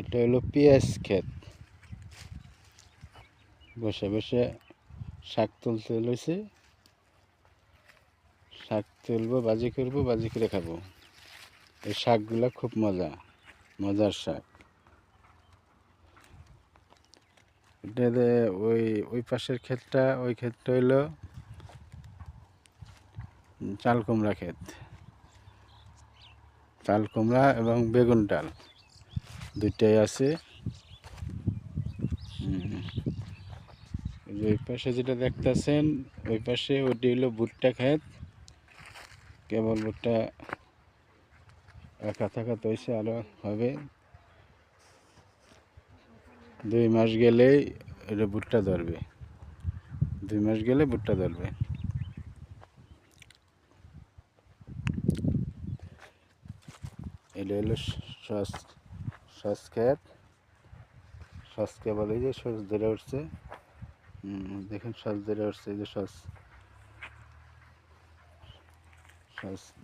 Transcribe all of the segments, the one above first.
এটা হলো পেঁয়াজ ক্ষেত। বসে বসে শাক তুলতে লইছে। শাক তুলবো, বাজি করবো, বাজি করে খাবো। এই শাকগুলা খুব মজার শাক। এটা ওই ওই পাশের ক্ষেতটা, ওই ক্ষেতটা হইলো চাল কুমড়া ক্ষেত। চাল কুমড়া এবং বেগুন ডাল দুইটাই আছে। ওই পাশে যেটা দেখতেছেন, ওই পাশে ওটি হলো ভুট্টা ক্ষেত। কেবল ভুট্টা কাঁথা হয়েছে, আরও হবে। 2 মাস গেলেই এটা ভুট্টা ধরবে। 2 মাস গেলে ভুট্টা ধরবে। এটা হলো সস ক্ষেত। সস কেবল এই যে সস ধরে উঠছে। দেখুন সস ধরে উঠছে, এই যে সস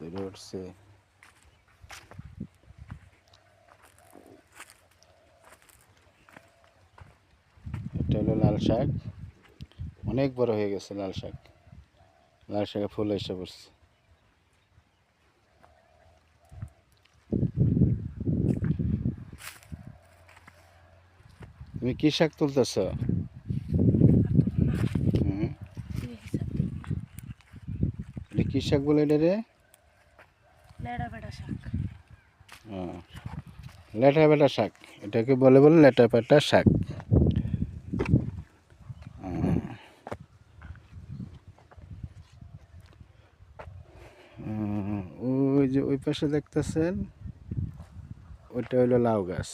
ধরে উঠছে। এটা হলো লাল শাক। অনেক বড় হয়ে গেছে লাল শাক। লাল শাকে ফুল এসে পড়ছে। তুমি কি শাক তুলতেছ? এটা কি শাক বলে এটা রে? লেটা বেটা শাক। লেটা বেটা শাক, এটাকে বলে লেটা বেটা শাক। ওই যে ওই পাশে দেখতেছেন, ওইটা হলো লাউ গাছ।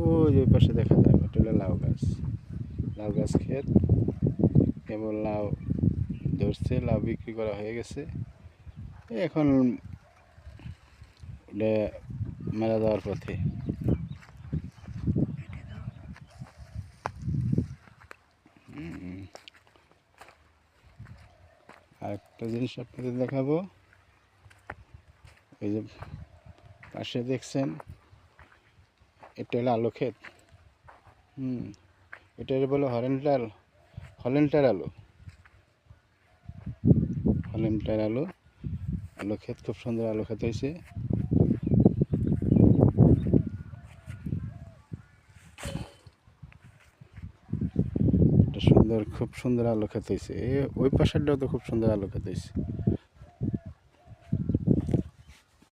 ওই ওই পাশে দেখা যায়, ওইটা হলো লাউ গাছ। লাউ গাছ ক্ষেত। কেবল লাউ ধরছে, লাউ বিক্রি করা হয়ে গেছে। এখন এটা মারা যাওয়ার পথে। আর একটা জিনিস আপনাদের দেখাবো। এই যে পাশে দেখছেন, এটা হলো আলু ক্ষেত। এটা বলে হলেন্টার আলু। আলু ক্ষেত, খুব সুন্দর আলু ক্ষেত হয়েছে। খুব সুন্দর আলু ক্ষেত হয়েছে। ওই পাশেরটাও তো খুব সুন্দর আলু ক্ষেত হয়েছে।